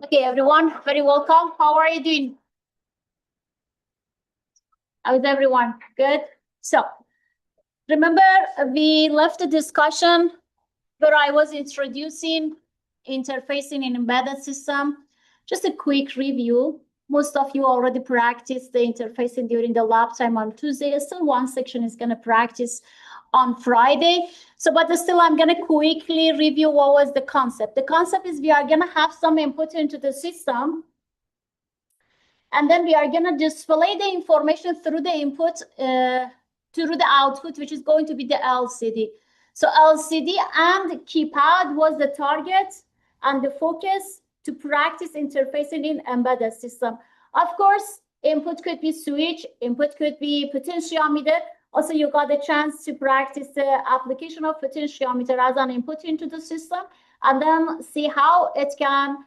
Okay, everyone, very welcome. How are you doing? How is everyone? Good. So, remember we left the discussion where I was introducing interfacing in embedded system. Just a quick review. Most of you already practiced the interfacing during the lab time on Tuesday. Still one section is going to practice on Friday. So, but still I'm going to quickly review what was the concept. The concept is we are going to have some input into the system. And then we are going to display the information through the input, through the output, which is going to be the LCD. So LCD and keypad was the target and the focus to practice interfacing in embedded system. Of course, input could be switch, input could be potentiometer. Also, you got a chance to practice the application of potentiometer as an input into the system, and then see how it can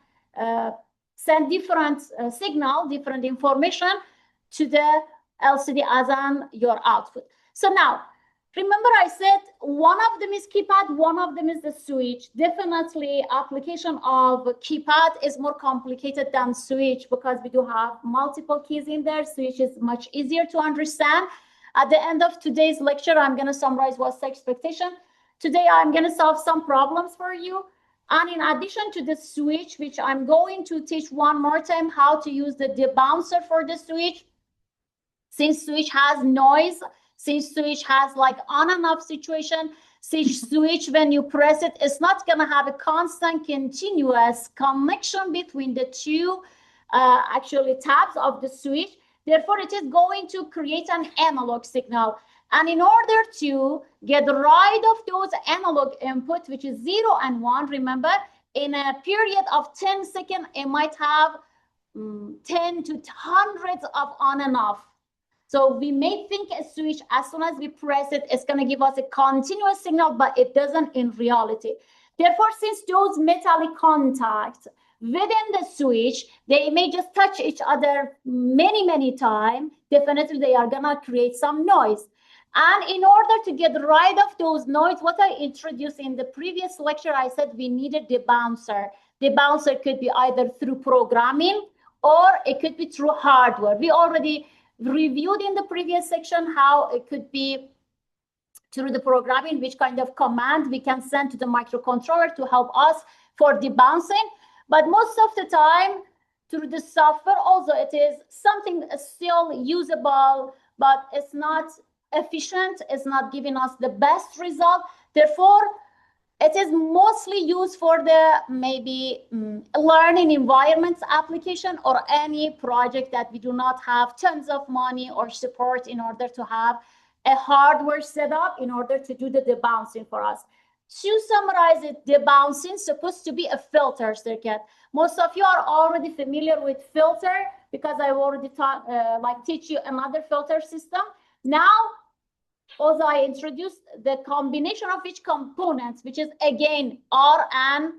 send different signal, different information to the LCD as on your output. So now, remember I said one of them is keypad, one of them is the switch. Definitely application of keypad is more complicated than switch because we do have multiple keys in there. Switch is much easier to understand. At the end of today's lecture, I'm going to summarize what's the expectation. Today, I'm going to solve some problems for you. And in addition to the switch, which I'm going to teach one more time how to use the debouncer for the switch. Since switch has noise, since switch has like on and off situation, since switch when you press it, it's not going to have a constant continuous connection between the two actually tabs of the switch. Therefore, it is going to create an analog signal. And in order to get rid of those analog inputs, which is 0 and 1, remember, in a period of 10 seconds, it might have 10 to hundreds of on and off. So we may think a switch, as soon as we press it, it's going to give us a continuous signal, but it doesn't in reality. Therefore, since those metallic contacts within the switch, they may just touch each other many times, definitely they are going to create some noise. And in order to get rid of those noise, what I introduced in the previous lecture, I said we needed the bouncer. The bouncer could be either through programming or it could be through hardware. We already reviewed in the previous section how it could be through the programming, which kind of command we can send to the microcontroller to help us for debouncing. But most of the time, through the software, also it is something still usable, but it's not efficient, it's not giving us the best result. Therefore, it is mostly used for the maybe learning environments application or any project that we do not have tons of money or support in order to have a hardware setup in order to do the debouncing for us. To summarize it, debouncing is supposed to be a filter circuit. Most of you are already familiar with filter because I've already taught, teach you another filter system. Now, also I introduced the combination of each components, which is again R and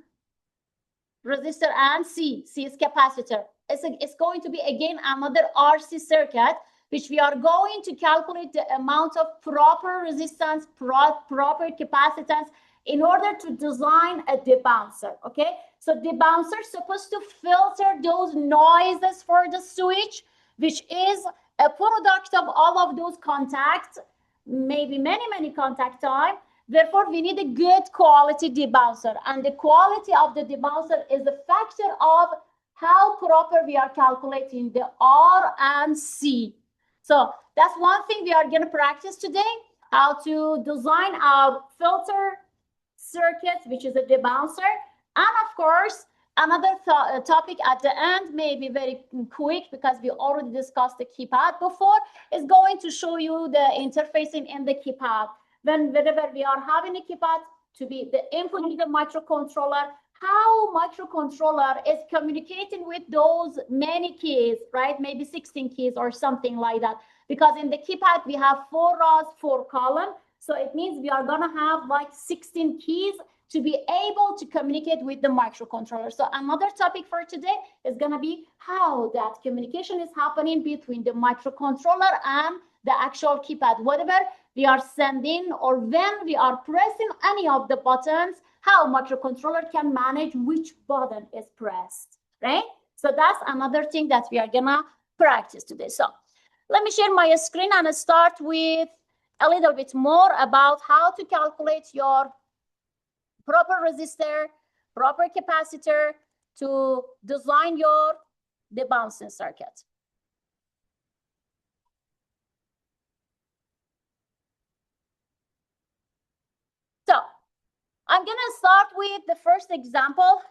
resistor and C. C is capacitor. It's going to be again another RC circuit, which we are going to calculate the amount of proper resistance, proper capacitance in order to design a debouncer. Okay, so debouncer is supposed to filter those noises for the switch, which is a product of all of those contacts, maybe many contact time. Therefore, we need a good quality debouncer, and the quality of the debouncer is a factor of how proper we are calculating the R and C. So that's one thing we are going to practice today, how to design our filter circuit, which is a debouncer. And of course, another topic at the end, maybe very quick because we already discussed the keypad before, is going to show you the interfacing in the keypad. Whenever we are having a keypad to be the input in the microcontroller, how microcontroller is communicating with those many keys, right? Maybe 16 keys or something like that. Because in the keypad, we have 4 rows, 4 columns. So it means we are going to have like 16 keys to be able to communicate with the microcontroller. So another topic for today is going to be how that communication is happening between the microcontroller and the actual keypad. Whatever we are sending or when we are pressing any of the buttons, how microcontroller can manage which button is pressed, right? So that's another thing that we are gonna practice today. So let me share my screen and start with a little bit more about how to calculate your proper resistor, proper capacitor to design your debouncing circuit. So I'm gonna start with the first example.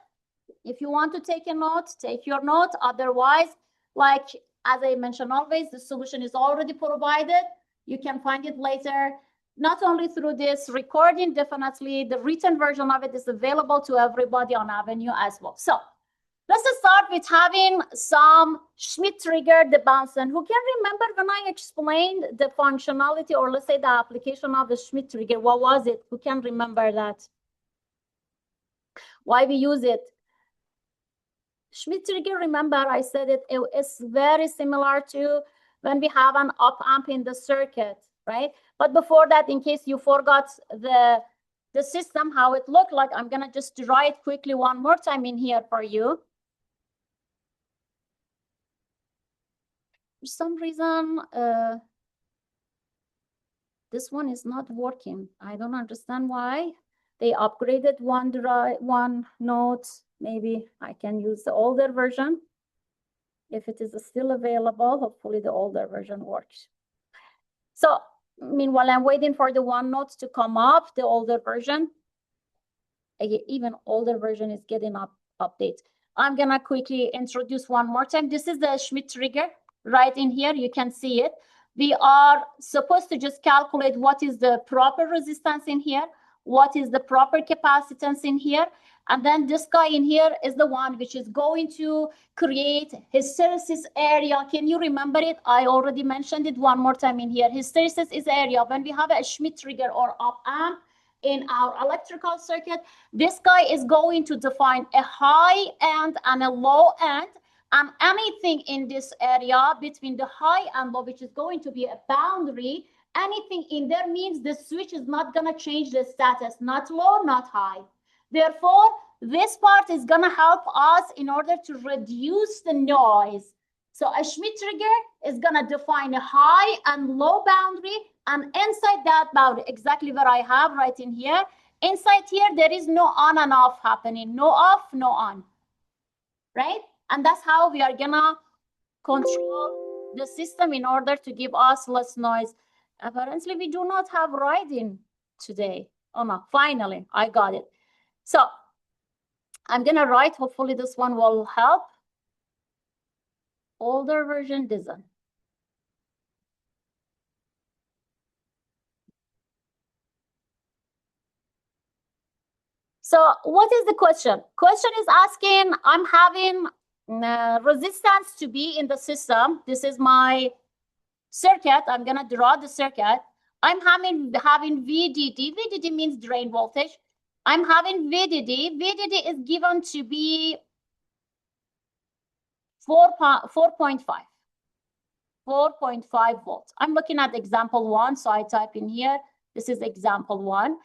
If you want to take a note, take your note. Otherwise, like as I mentioned always, the solution is already provided. You can find it later, not only through this recording, definitely the written version of it is available to everybody on Avenue as well. So let's start with having some Schmitt trigger debouncing. Who can remember when I explained the functionality, or let's say the application of the Schmitt trigger? What was it? Who can remember that? Why we use it? Schmitt trigger, remember I said it is very similar to when we have an op amp in the circuit, right? But before that, in case you forgot the system, how it looked like, I'm gonna just write quickly one more time in here for you. For some reason, this one is not working. I don't understand why. They upgraded one note. Maybe I can use the older version. If it is still available, hopefully the older version works. So meanwhile, I'm waiting for the one note to come up, the older version. Even older version is getting update. I'm gonna quickly introduce one more time. This is the Schmitt trigger right in here. You can see it. We are supposed to just calculate what is the proper resistance in here, what is the proper capacitance in here. And then this guy in here is the one which is going to create hysteresis area. Can you remember it? I already mentioned it one more time in here. Hysteresis is area. When we have a Schmitt trigger or op amp in our electrical circuit, this guy is going to define a high end and a low end. And anything in this area between the high and low, which is going to be a boundary, anything in there means the switch is not going to change the status, not low, not high. Therefore, this part is going to help us in order to reduce the noise. So a Schmitt trigger is going to define a high and low boundary, and inside that boundary, exactly what I have right in here, inside here, there is no on and off happening, no off, no on, right? And that's how we are going to control the system in order to give us less noise. Apparently, we do not have writing today. Oh no, finally, I got it. So I'm gonna write, hopefully this one will help. Older version design. So what is the question? Question is asking, I'm having resistance to be in the system. This is my circuit. I'm gonna draw the circuit. I'm having VDD. VDD means drain voltage. I'm having VDD. VDD is given to be 4.5 volts. I'm looking at example 1, so I type in here. This is example 1.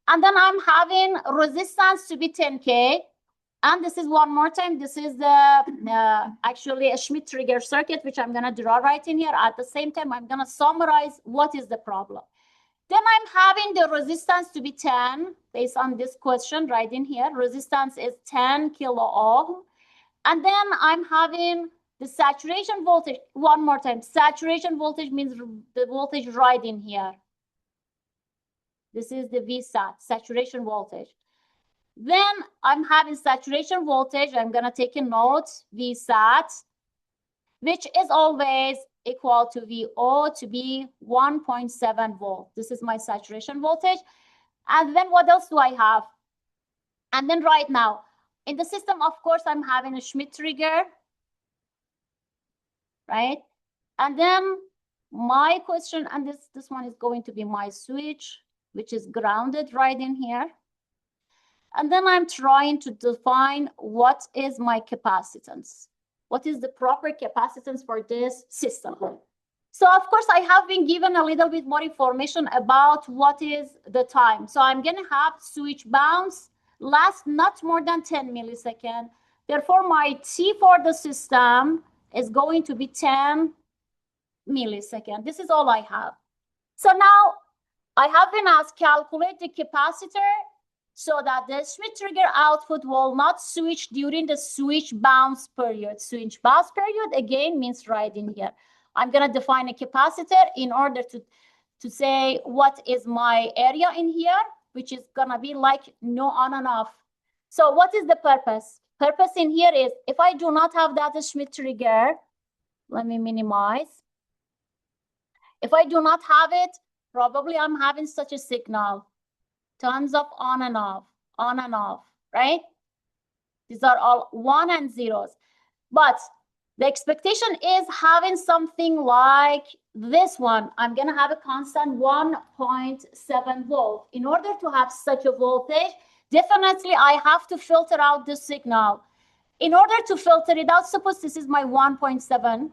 And then I'm having resistance to be 10K. And this is one more time. This is the actually a Schmitt trigger circuit, which I'm going to draw right in here. At the same time, I'm going to summarize what is the problem. Then I'm having the resistance to be 10 based on this question right in here. Resistance is 10 kilo ohm. And then I'm having the saturation voltage. One more time. Saturation voltage means the voltage right in here. This is the VSAT, saturation voltage. Then I'm having saturation voltage. I'm going to take a note, VSAT, which is always equal to VO to be 1.7 volt. This is my saturation voltage. And then what else do I have? And then right now, in the system, of course, I'm having a Schmitt trigger, right? And then my question, and this one is going to be my switch, which is grounded right in here. And then I'm trying to define what is my capacitance. What is the proper capacitance for this system? So of course, I have been given a little bit more information about what is the time. So I'm going to have switch bounce last not more than 10 milliseconds. Therefore, my T for the system is going to be 10 milliseconds. This is all I have. So now I have been asked calculate the capacitor so that the Schmitt trigger output will not switch during the switch bounce period. Switch bounce period again means right in here. I'm going to define a capacitor in order to say what is my area in here, which is going to be like no on and off. So what is the purpose? Purpose in here is if I do not have that Schmitt trigger, let me minimize. If I do not have it, probably I'm having such a signal. Tons of on and off, right? These are all 1 and 0s. But the expectation is having something like this one. I'm going to have a constant 1.7 volt. In order to have such a voltage, definitely I have to filter out the signal. In order to filter it out, suppose this is my 1.7.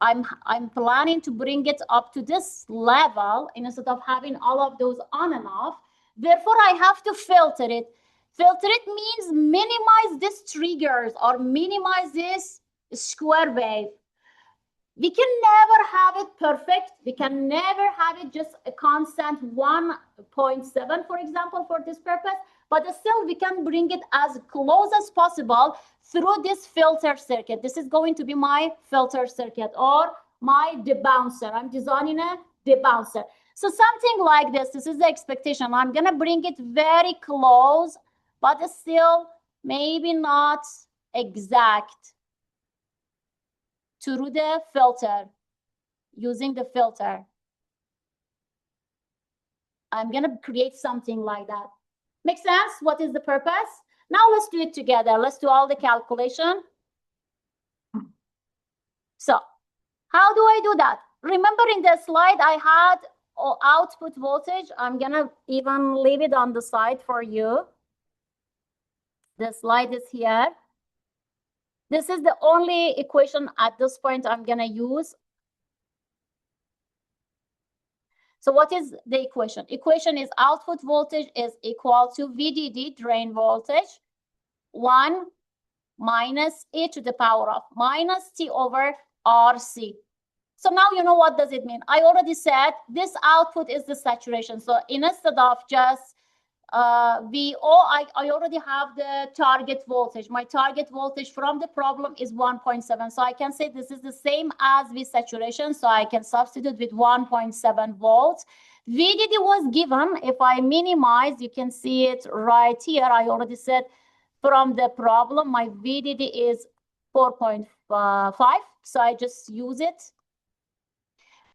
I'm planning to bring it up to this level instead of having all of those on and off. Therefore, I have to filter it. Filter it means minimize these triggers or minimize this square wave. We can never have it perfect. We can never have it just a constant 1.7, for example, for this purpose. But still, we can bring it as close as possible through this filter circuit. This is going to be my filter circuit or my debouncer. I'm designing a debouncer. So something like this. This is the expectation. I'm going to bring it very close, but still maybe not exact through the filter, using the filter. I'm going to create something like that. Make sense? What is the purpose? Now let's do it together. Let's do all the calculation. So how do I do that? Remember in the slide I had output voltage. I'm going to even leave it on the side for you. The slide is here. This is the only equation at this point I'm going to use. So what is the equation? Equation is output voltage is equal to VDD, drain voltage, 1 minus e to the power of minus T over RC. So now you know what does it mean. I already said this output is the saturation. So instead of just VO, I already have the target voltage. My target voltage from the problem is 1.7. So I can say this is the same as V saturation. So I can substitute with 1.7 volts. VDD was given. If I minimize, you can see it right here. I already said from the problem, my VDD is 4.5. So I just use it.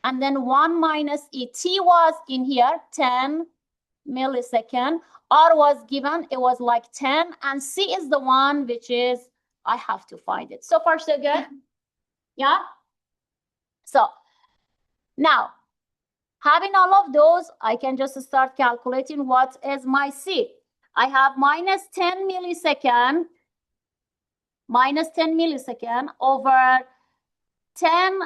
And then 1 minus E. T was in here, 10 millisecond. R was given, it was like 10. And C is the one which is, I have to find it. So far, so good? Yeah? So now, having all of those, I can just start calculating what is my C. I have minus 10 millisecond over 10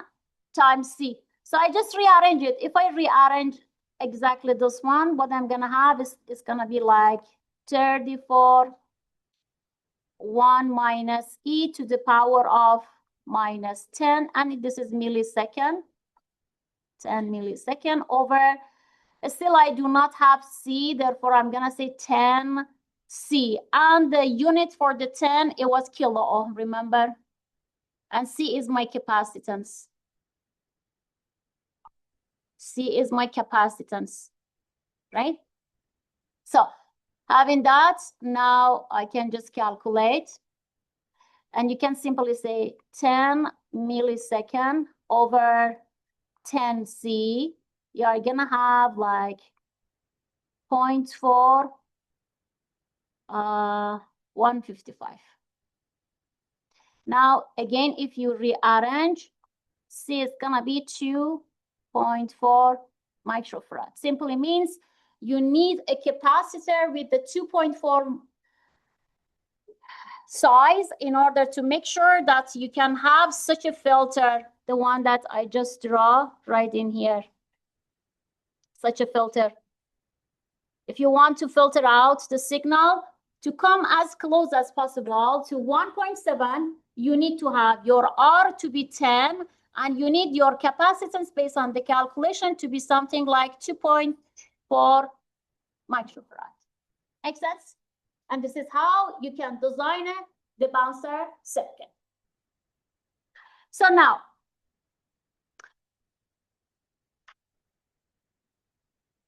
times C. So I just rearrange it. If I rearrange exactly this one, what I'm going to have is going to be like 34, 1 minus e to the power of minus 10. And this is millisecond, 10 millisecond over. Still, I do not have C. Therefore, I'm going to say 10 C. And the unit for the 10, it was kilo ohm, remember? And C is my capacitance. C is my capacitance, right? So having that, now I can just calculate. And you can simply say 10 millisecond over 10 C. You're going to have like 0.4, 155. Now, again, if you rearrange, C is going to be 2.4 microfarad. Simply means you need a capacitor with the 2.4 size in order to make sure that you can have such a filter, the one that I just draw right in here. Such a filter. If you want to filter out the signal to come as close as possible to 1.7, you need to have your R to be 10, and you need your capacitance based on the calculation to be something like 2.4 microfarad. Make sense? And this is how you can design the bouncer circuit. So now,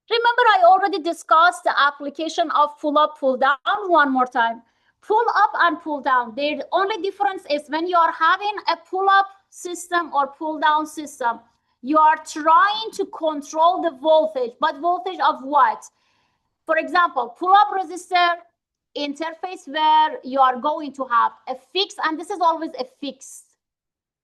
remember I already discussed the application of pull up, pull down one more time. Pull up and pull down. The only difference is when you are having a pull up system or pull down system, you are trying to control the voltage, but voltage of what? For example, pull up resistor interface where you are going to have a fixed, and this is always a fixed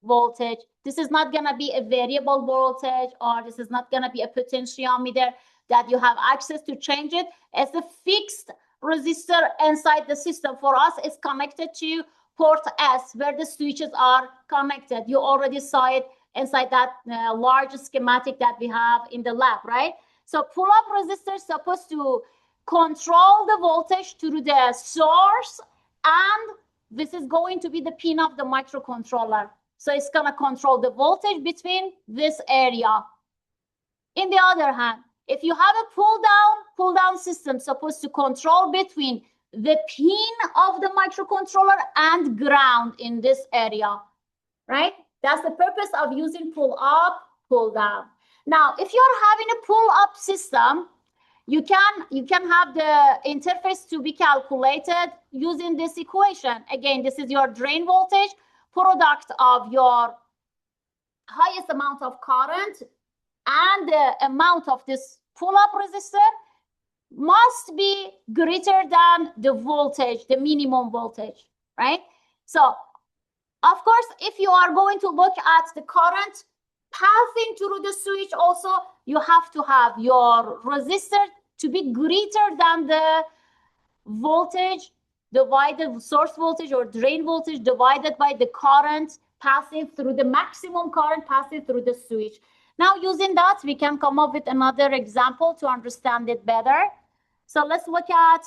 voltage. This is not going to be a variable voltage, or this is not going to be a potentiometer that you have access to change it. As a fixed resistor inside the system for us is connected to port S where the switches are connected. You already saw it inside that large schematic that we have in the lab, right? So pull-up resistor is supposed to control the voltage through the source, and this is going to be the pin of the microcontroller. So it's going to control the voltage between this area. In the other hand, if you have a pull-down system supposed to control between the pin of the microcontroller and ground in this area, right? That's the purpose of using pull-up, pull-down. Now, if you're having a pull-up system, you can have the interface to be calculated using this equation. Again, this is your drain voltage, product of your highest amount of current and the amount of this pull-up resistor must be greater than the voltage, the minimum voltage, right? So, of course, if you are going to look at the current passing through the switch also, you have to have your resistor to be greater than the voltage divided source voltage or drain voltage divided by the current passing through the maximum current passing through the switch. Now, using that, we can come up with another example to understand it better. So let's look at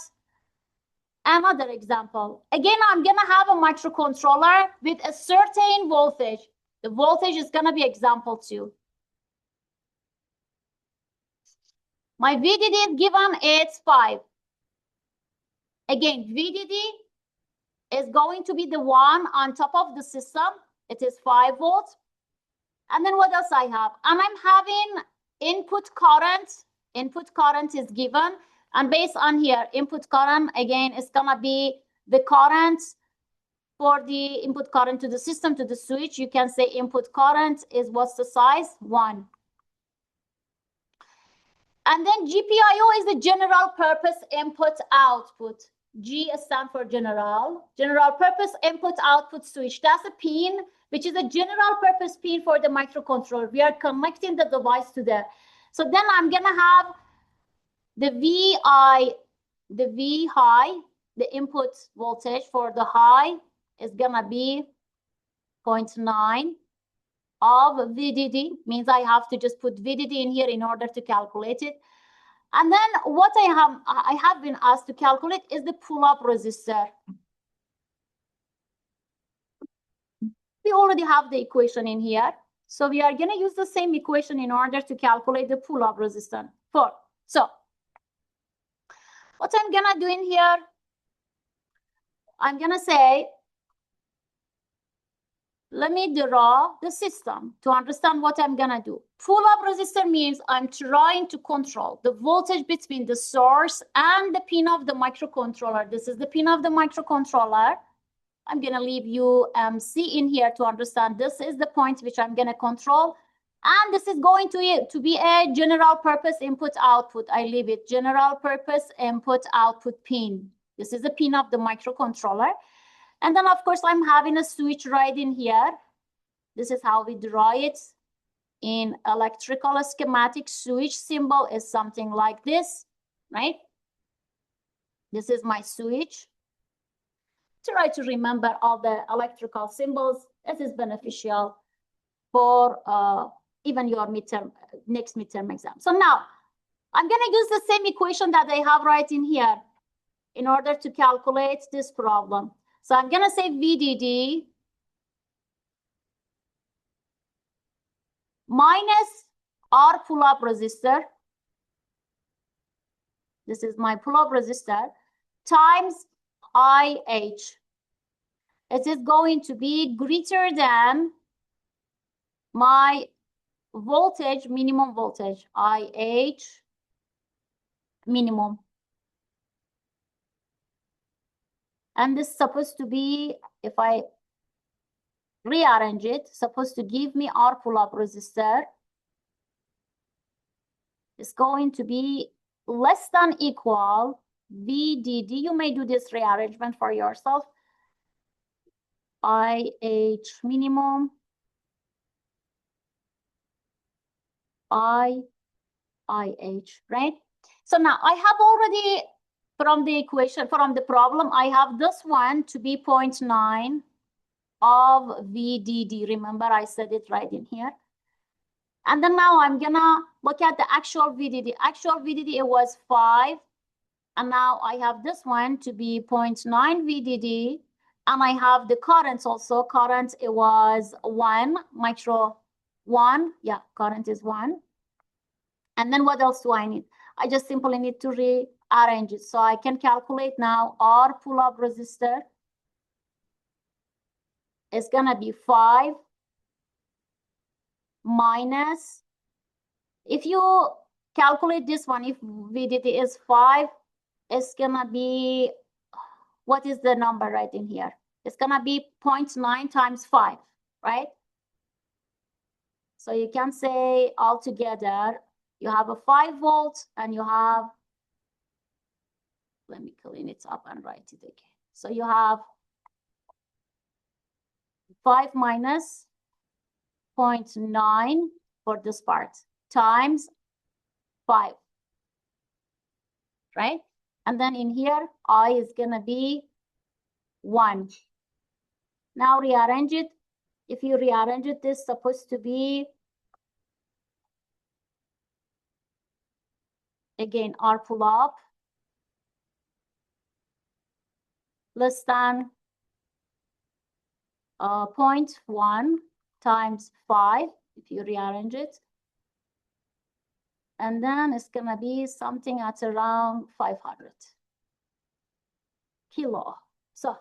another example. Again, I'm going to have a microcontroller with a certain voltage. The voltage is going to be example 2. My VDD given is 5. Again, VDD is going to be the one on top of the system. It is 5 volts. And then what else I have? And I'm having input current. Input current is given. And based on here, input current, again, is going to be the current for the input current to the system, to the switch. You can say input current is what's the size? 1. And then GPIO is the general purpose input output. G stands for general purpose input output switch. That's a pin, which is a general purpose pin for the microcontroller. We are connecting the device to there. So then I'm going to have the VI, the V high, the input voltage for the high is going to be 0.9 of VDD. Means I have to just put VDD in here in order to calculate it. And then what I have been asked to calculate is the pull-up resistor. We already have the equation in here. So we are going to use the same equation in order to calculate the pull-up resistance. So what I'm going to do in here, I'm going to say, let me draw the system to understand what I'm going to do. Pull-up resistor means I'm trying to control the voltage between the source and the pin of the microcontroller. This is the pin of the microcontroller. I'm going to leave UMC in here to understand this is the point which I'm going to control. And this is going to be a general purpose input output. I leave it general purpose input output pin. This is the pin of the microcontroller. And then, of course, I'm having a switch right in here. This is how we draw it in electrical schematic. Switch symbol is something like this, right? This is my switch. Try to remember all the electrical symbols. This is beneficial for even your next midterm exam. So now I'm going to use the same equation that I have right in here. in order to calculate this problem. So I'm going to say VDD minus R pull-up resistor. This is my pull-up resistor times IH. It is going to be greater than my voltage, minimum voltage, IH minimum. And this is supposed to be, if I rearrange it, supposed to give me R pull-up resistor. It's going to be less than equal VDD. You may do this rearrangement for yourself. IH minimum, IH, right? So now I have already, from the equation, from the problem, I have this one to be 0.9 of VDD. Remember, I said it right in here. And then now I'm gonna look at the actual VDD. Actual VDD, it was 5. And now I have this one to be 0.9 VDD. And I have the currents also. Current, it was 1 micro 1. Yeah, current is 1. And then what else do I need? I just simply need to rearrange it. So I can calculate now R pull-up resistor is going to be 5 minus, if you calculate this one, if VDD is 5, it's going to be, what is the number right in here? It's going to be 0.9 times 5, right? So you can say altogether, you have a 5 volt and you have, let me clean it up and write it again. So you have 5 minus 0.9 for this part times 5, right? And then in here, I is going to be 1. Now rearrange it. If you rearrange it, this is supposed to be, again, R pull-up less than 0.1 times 5, if you rearrange it. And then it's going to be something at around 500 kilo. So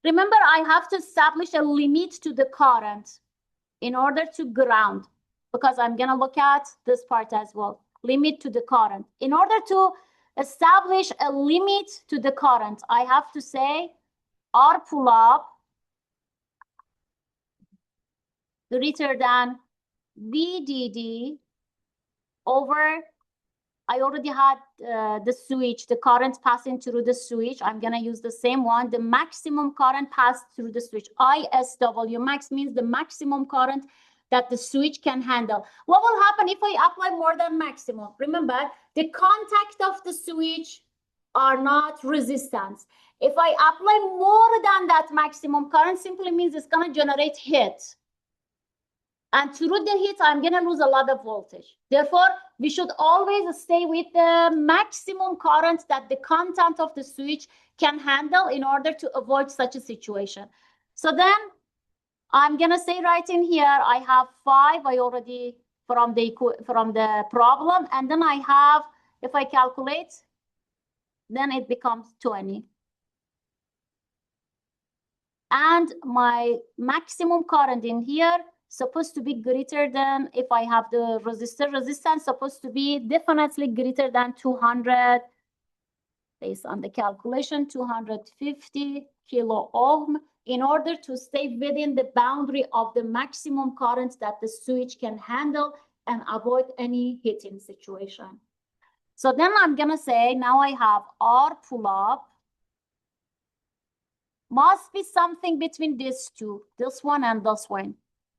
remember, I have to establish a limit to the current in order to ground, because I'm going to look at this part as well. Limit to the current. In order to establish a limit to the current, I have to say R pull-up greater than VDD over, I already had the switch, the current passing through the switch. I'm going to use the same one. The maximum current passed through the switch. ISW, max means the maximum current that the switch can handle. What will happen if I apply more than maximum? Remember, the contact of the switch are not resistance. If I apply more than that maximum current, simply means it's going to generate heat. And through the heat, I'm going to lose a lot of voltage. Therefore, we should always stay with the maximum current that the contact of the switch can handle in order to avoid such a situation. So then I'm going to say right in here, I have 5. I already from the problem. And then I have, if I calculate, then it becomes 20. And my maximum current in here supposed to be greater than, if I have the resistance supposed to be definitely greater than 200, based on the calculation, 250 kilo ohm, in order to stay within the boundary of the maximum current that the switch can handle and avoid any heating situation. So then I'm gonna say, now I have R pull-up must be something between these two, this one and this one.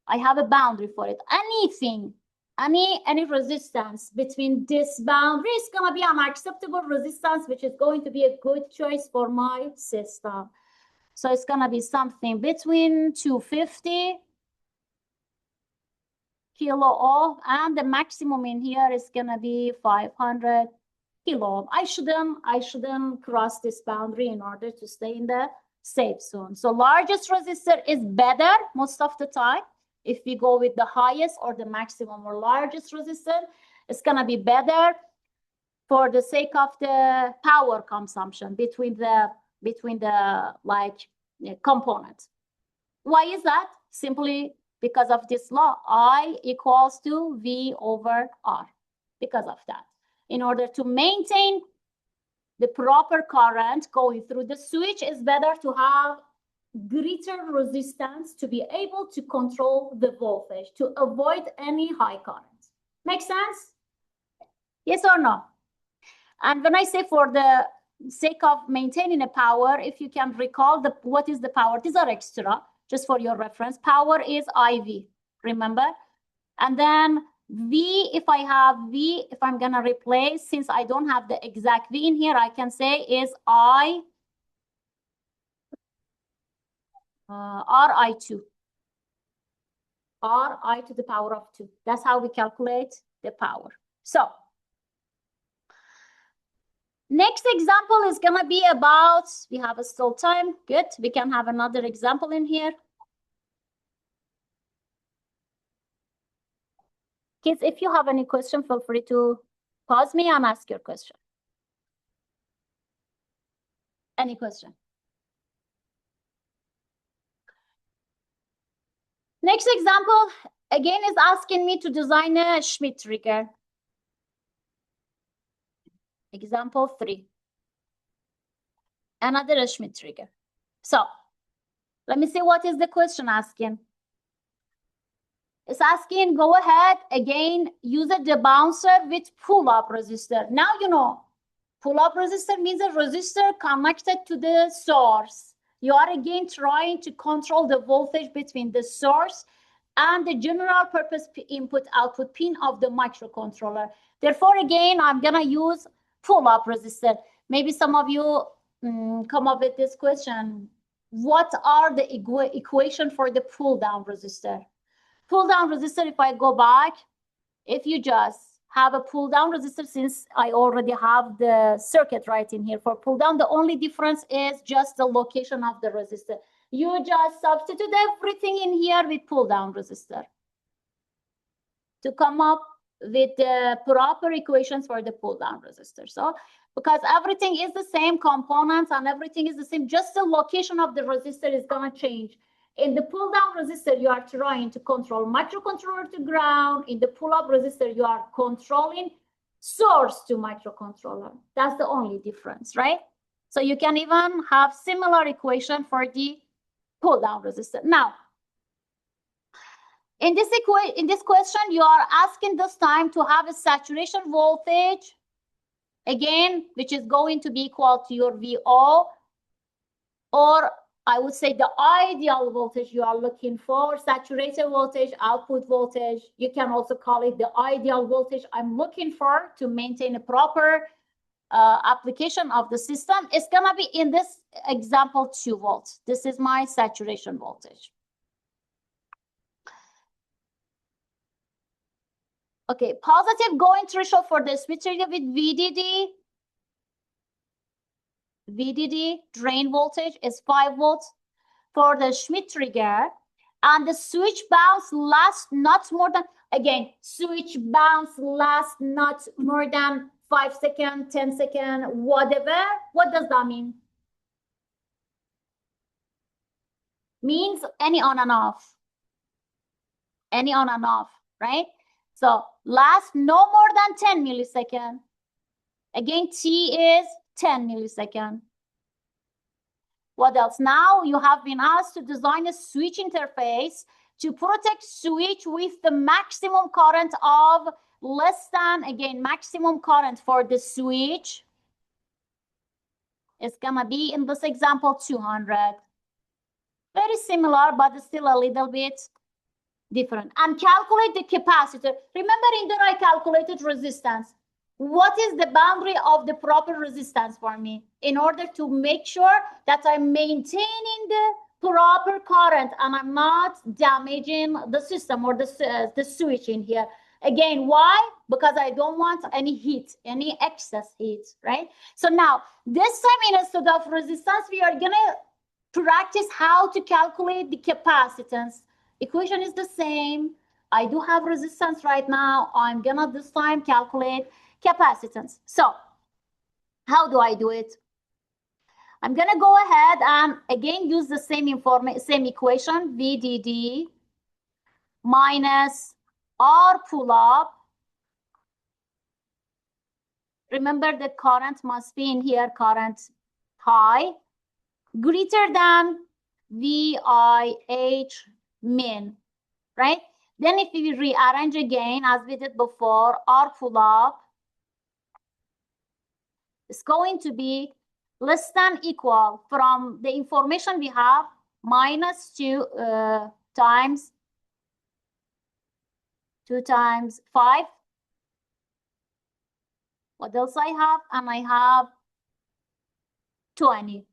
I have a boundary for it. Anything, any resistance between this boundary is going to be an acceptable resistance, which is going to be a good choice for my system. So it's going to be something between 250 kilo ohm, and the maximum in here is going to be 500 kilo ohm. I shouldn't cross this boundary in order to stay in the safe zone. So largest resistor is better most of the time. If we go with the highest or the maximum or largest resistor, it's gonna be better for the sake of the power consumption between the like components. Why is that? Simply because of this law, I equals to V over R. Because of that, in order to maintain the proper current going through the switch, is better to have greater resistance to be able to control the voltage, to avoid any high current. Make sense? Yes or no? And when I say for the sake of maintaining a power, if you can recall what is the power, these are extra, just for your reference. Power is IV, remember? And then V, if I have V, if I'm gonna replace, since I don't have the exact V in here, I can say is Ri2. Ri to the power of 2. That's how we calculate the power. So next example is gonna be about, we have a still time, good. We can have another example in here. Kids, if you have any question, feel free to pause me and ask your question. Any question? Next example, again, is asking me to design a Schmitt trigger. Example 3. Another Schmitt trigger. So let me see what is the question asking. It's asking, go ahead, again, use a debouncer with pull-up resistor. Now you know, pull-up resistor means a resistor connected to the source. You are again trying to control the voltage between the source and the general purpose input-output pin of the microcontroller. Therefore, again, I'm gonna use pull-up resistor. Maybe some of you come up with this question. What are the equation for the pull-down resistor? Pull-down resistor, if I go back, if you just have a pull-down resistor, since I already have the circuit right in here for pull-down, the only difference is just the location of the resistor. You just substitute everything in here with pull-down resistor to come up with the proper equations for the pull-down resistor. So because everything is the same components and everything is the same, just the location of the resistor is going to change. In the pull-down resistor, you are trying to control microcontroller to ground. In the pull-up resistor, you are controlling source to microcontroller. That's the only difference, right? So you can even have similar equation for the pull-down resistor. Now, in this question, you are asking this time to have a saturation voltage, again, which is going to be equal to your VO, or I would say the ideal voltage you are looking for, saturated voltage, output voltage. You can also call it the ideal voltage I'm looking for to maintain a proper application of the system. It's going to be in this example 2 volts. This is my saturation voltage. Okay, positive going threshold for the switch trigger with VDD. VDD drain voltage is 5 volts for the Schmitt trigger, and the switch bounce lasts not more than, again, switch bounce lasts not more than 5 seconds, 10 seconds, whatever. What does that mean? Means any on and off. Any on and off, right? So last no more than 10 milliseconds. Again, T is 10 milliseconds. What else? Now you have been asked to design a switch interface to protect switch with the maximum current of less than, again, maximum current for the switch is gonna be in this example 200. Very similar, but still a little bit different. And calculate the capacitor. Remember, in there I calculated resistance. What is the boundary of the proper resistance for me in order to make sure that I'm maintaining the proper current and I'm not damaging the system or the switch in here? Again, why? Because I don't want any heat, any excess heat, right? So now, this time instead of resistance, we are gonna practice how to calculate the capacitance. Equation is the same. I do have resistance right now. I'm gonna this time calculate capacitance. So how do I do it? I'm gonna go ahead and again use the same equation, VDD minus R pull up. Remember the current must be in here, current high, greater than VIH min, right? Then if we rearrange again, as we did before, R pull up is going to be less than equal from the information we have minus 2 times 2 times 5. What else I have? And I have 20.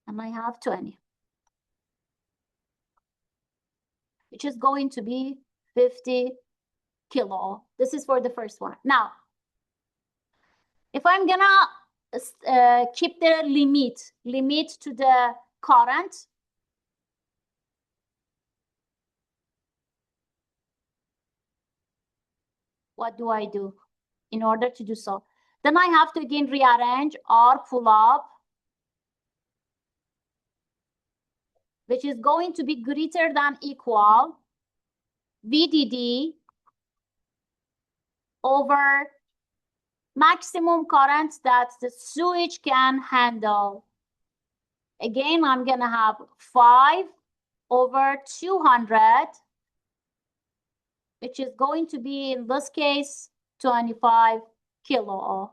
And I have 20. Which is going to be 50 kilo. This is for the first one. Now, if I'm gonna keep the limit to the current, what do I do in order to do so? Then I have to again rearrange R pull up, which is going to be greater than equal VDD over maximum current that the switch can handle. Again, I'm gonna have 5 over 200, which is going to be, in this case, 25 kilo.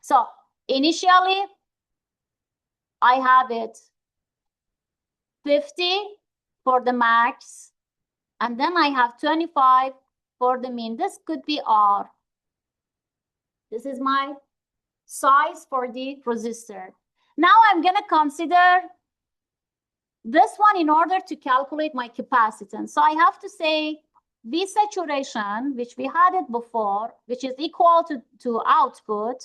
So initially, I have it 50 for the max, and then I have 25 for the min. This could be R. This is my size for the resistor. Now I'm going to consider this one in order to calculate my capacitance. So I have to say V saturation, which we had it before, which is equal to output,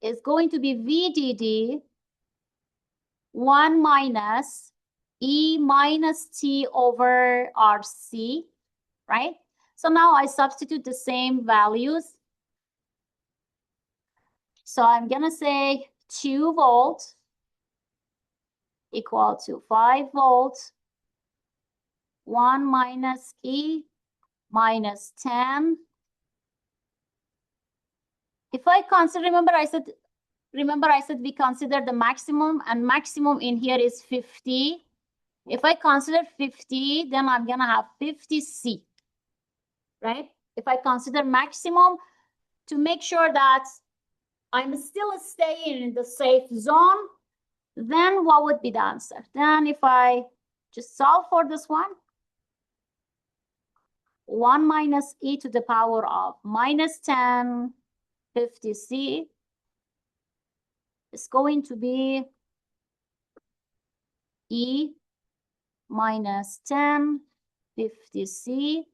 is going to be VDD 1 minus E minus T over RC, right? So now I substitute the same values. So I'm going to say 2 volts equal to 5 volts, 1 minus E minus 10. If I consider, remember I said we consider the maximum, and maximum in here is 50. If I consider 50, then I'm going to have 50C, right? If I consider maximum, to make sure that I'm still staying in the safe zone, then what would be the answer? Then if I just solve for this one, 1 minus E to the power of minus 10, 50C is going to be E minus 10, 50C.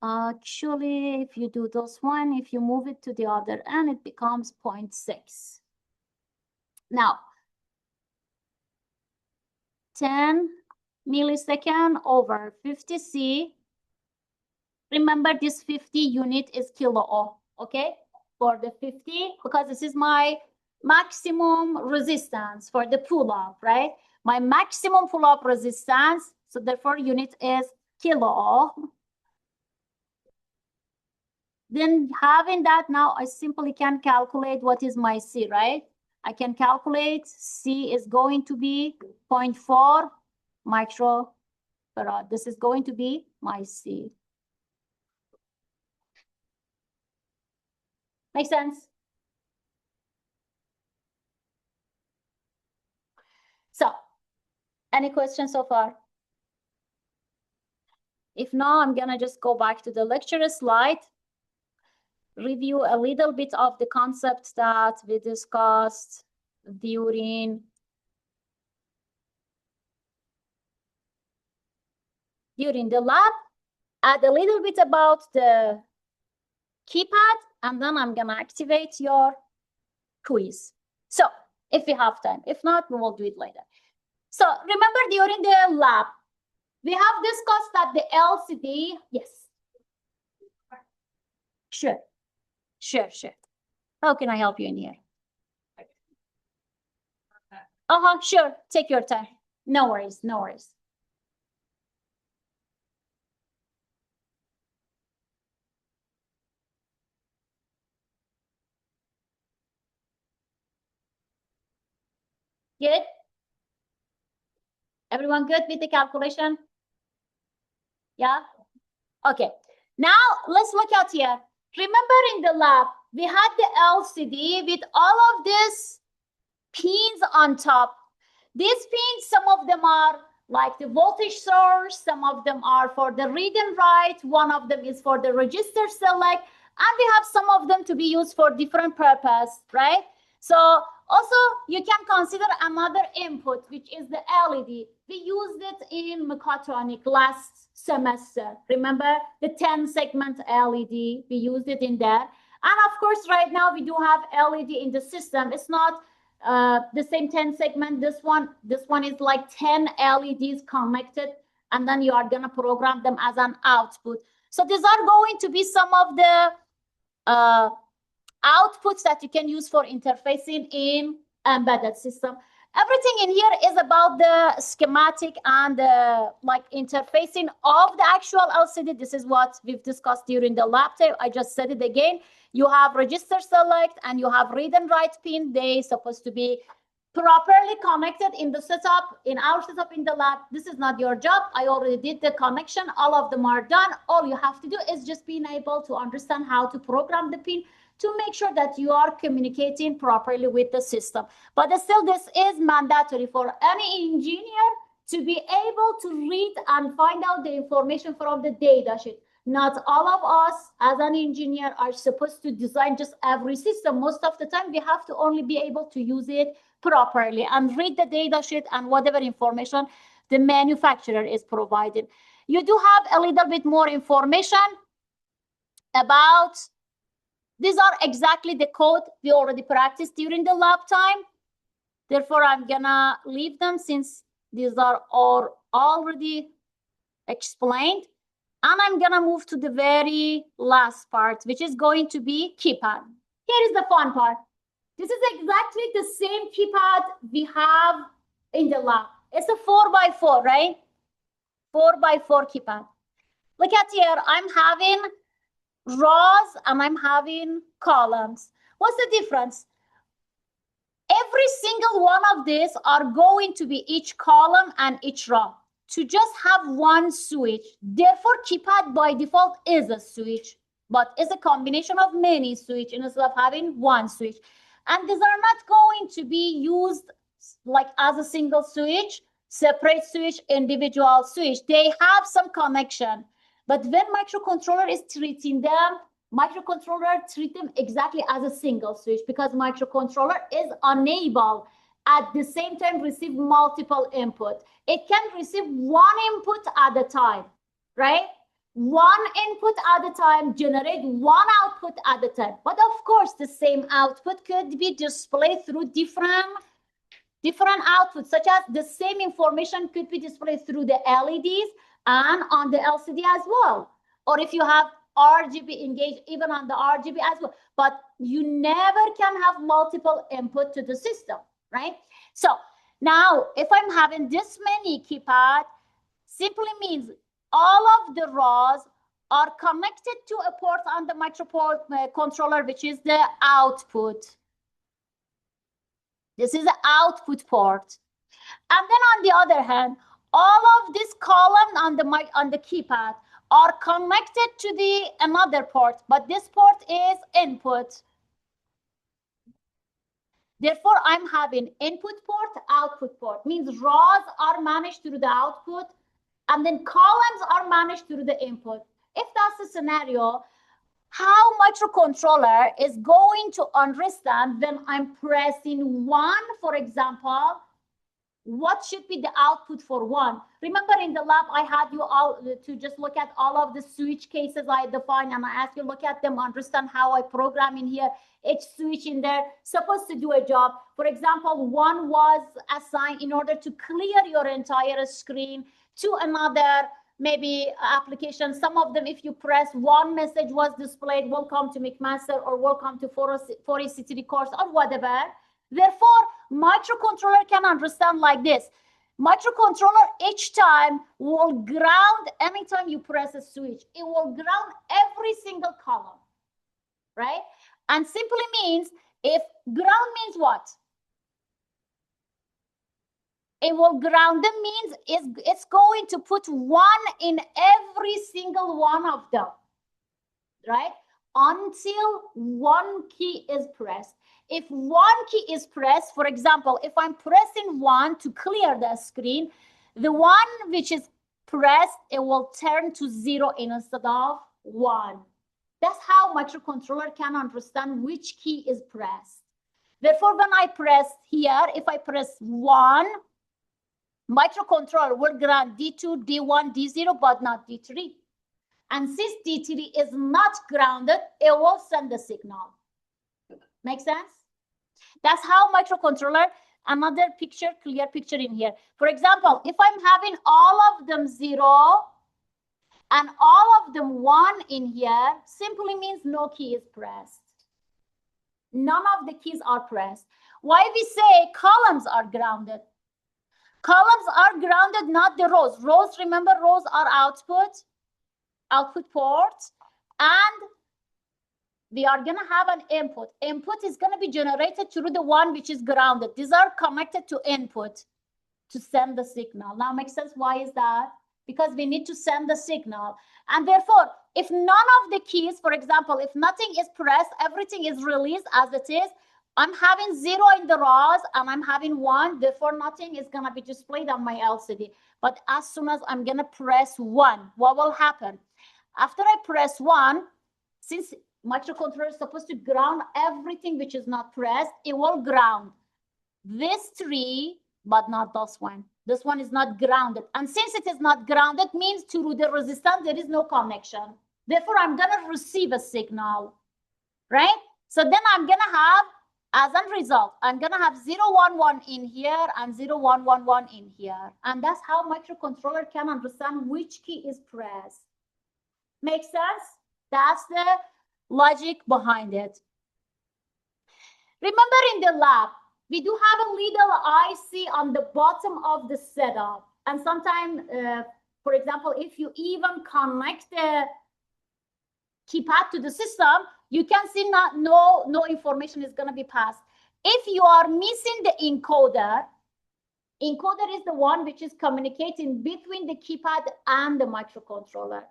Actually, if you do this one, if you move it to the other end, it becomes 0.6. Now, 10 millisecond over 50C. Remember, this 50 unit is kilo ohm, okay? For the 50, because this is my maximum resistance for the pull-up, right? My maximum pull-up resistance, so therefore unit is kilo ohm. Then having that, now I simply can calculate what is my C, right? I can calculate C is going to be 0.4 microfarad. This is going to be my C. Make sense? So, any questions so far? If not, I'm gonna just go back to the lecture slide, review a little bit of the concepts that we discussed during during the lab, add a little bit about the keypad, and then I'm gonna activate your quiz. So if we have time, if not, we will do it later. So remember during the lab, we have discussed that the LCD, yes. Sure. How can I help you in here? Sure, take your time. No worries. Good? Everyone good with the calculation? Yeah? Okay. Now let's look at here. Remember in the lab, we had the LCD with all of these pins on top. These pins, some of them are like the voltage source, some of them are for the read and write, one of them is for the register select, and we have some of them to be used for different purpose, right? So also you can consider another input, which is the LED. We used it in mechatronic last semester. Remember the 10-segment LED, we used it in there. And of course, right now we do have LED in the system. It's not the same 10 segment. This one is like 10 LEDs connected, and then you are going to program them as an output. So these are going to be some of the outputs that you can use for interfacing in embedded system. Everything in here is about the schematic and the like interfacing of the actual LCD. This is what we've discussed during the lab tape. I just said it again. You have register select and you have read and write pin. They supposed to be properly connected in the setup, in our setup in the lab. This is not your job. I already did the connection. All of them are done. All you have to do is just being able to understand how to program the pin to make sure that you are communicating properly with the system. But still, this is mandatory for any engineer to be able to read and find out the information from the data sheet. Not all of us as an engineer are supposed to design just every system. Most of the time, we have to only be able to use it properly and read the data sheet and whatever information the manufacturer is providing. You do have a little bit more information about, these are exactly the code we already practiced during the lab time. Therefore, I'm gonna leave them since these are all already explained. And I'm gonna move to the very last part, which is going to be keypad. Here is the fun part. This is exactly the same keypad we have in the lab. It's a 4x4, right? 4x4 keypad. Look at here, I'm having rows and I'm having columns. What's the difference? Every single one of these are going to be each column and each row to just have one switch. Therefore, keypad by default is a switch, but it's a combination of many switches instead of having one switch. And these are not going to be used like as a single switch, separate switch, individual switch. They have some connection. But when microcontroller is treating them, microcontroller treat them exactly as a single switch because microcontroller is unable at the same time receive multiple input. It can receive one input at a time, right? One input at a time, generate one output at a time. But of course, the same output could be displayed through different outputs, such as the same information could be displayed through the LEDs and on the LCD as well. Or if you have RGB engaged, even on the RGB as well. But you never can have multiple input to the system, right? So now, if I'm having this many keypad, simply means all of the rows are connected to a port on the microcontroller, which is the output. This is the output port. And then on the other hand, all of this column on the keypad are connected to the another port, but this port is input. Therefore, I'm having input port, output port. Means rows are managed through the output, and then columns are managed through the input. If that's the scenario, how microcontroller is going to understand when I'm pressing 1, for example, what should be the output for 1? Remember in the lab, I had you all to just look at all of the switch cases I defined, and I asked you look at them, understand how I program in here. Each switch in there supposed to do a job. For example, 1 was assigned in order to clear your entire screen to another maybe application. Some of them, if you press 1 message was displayed, welcome to McMaster or welcome to 40 City course or whatever. Therefore, microcontroller can understand like this. Microcontroller each time will ground anytime you press a switch. It will ground every single column, right? And simply means, if ground means what? It will ground them means it's going to put 1 in every single one of them, right? Until 1 key is pressed. If 1 key is pressed, for example, if I'm pressing 1 to clear the screen, the 1 which is pressed, it will turn to 0 instead of 1. That's how microcontroller can understand which key is pressed. Therefore, when I press here, if I press 1, microcontroller will grant D2, D1, D0, but not D3. And since D3 is not grounded, it will send the signal. Make sense? That's how microcontroller, another picture, clear picture in here. For example, if I'm having all of them 0 and all of them 1 in here, simply means no key is pressed. None of the keys are pressed. Why we say columns are grounded? Columns are grounded, not the rows. Rows, remember, rows are output ports, and we are going to have an input. Input is going to be generated through the one which is grounded. These are connected to input to send the signal. Now, makes sense? Why is that? Because we need to send the signal. And therefore, if none of the keys, for example, if nothing is pressed, everything is released as it is, I'm having 0 in the rows and I'm having 1, therefore nothing is going to be displayed on my LCD. But as soon as I'm going to press 1, what will happen? After I press 1, since microcontroller is supposed to ground everything which is not pressed, it will ground this 3, but not this one. This one is not grounded. And since it is not grounded, means through the resistance, there is no connection. Therefore, I'm going to receive a signal, right? So then I'm going to have, as a result, I'm going to have 0, 1, 1 in here and 0, 1, 1, 1 in here. And that's how microcontroller can understand which key is pressed. Make sense? That's the logic behind it. Remember in the lab, we do have a little IC on the bottom of the setup. And sometimes, for example, if you even connect the keypad to the system, you can see no information is going to be passed. If you are missing the encoder, encoder is the one which is communicating between the keypad and the microcontroller.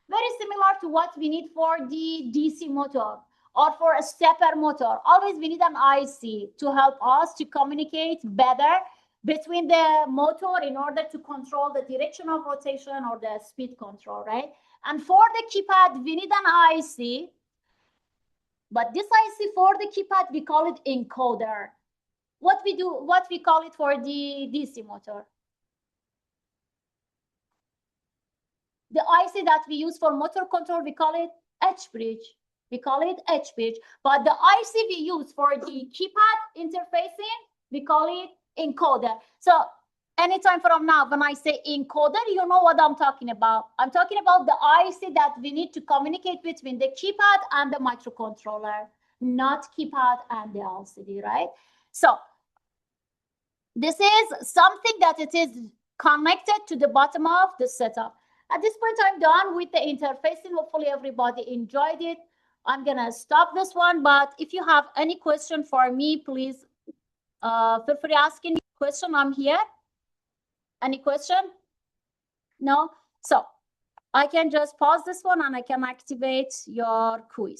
Very similar to what we need for the DC motor or for a stepper motor. Always we need an IC to help us to communicate better between the motor in order to control the direction of rotation or the speed control, right? And for the keypad, we need an IC. But this IC for the keypad, we call it encoder. What we call it for the DC motor? The IC that we use for motor control, we call it H-bridge. We call it H-bridge. But the IC we use for the keypad interfacing, we call it encoder. So anytime from now, when I say encoder, you know what I'm talking about. I'm talking about the IC that we need to communicate between the keypad and the microcontroller, not keypad and the LCD, right? So this is something that it is connected to the bottom of the setup. At this point, I'm done with the interfacing. Hopefully everybody enjoyed it. I'm gonna stop this one, but if you have any question for me, please feel free asking me a question. I'm here. Any question? No? So I can just pause this one and I can activate your quiz.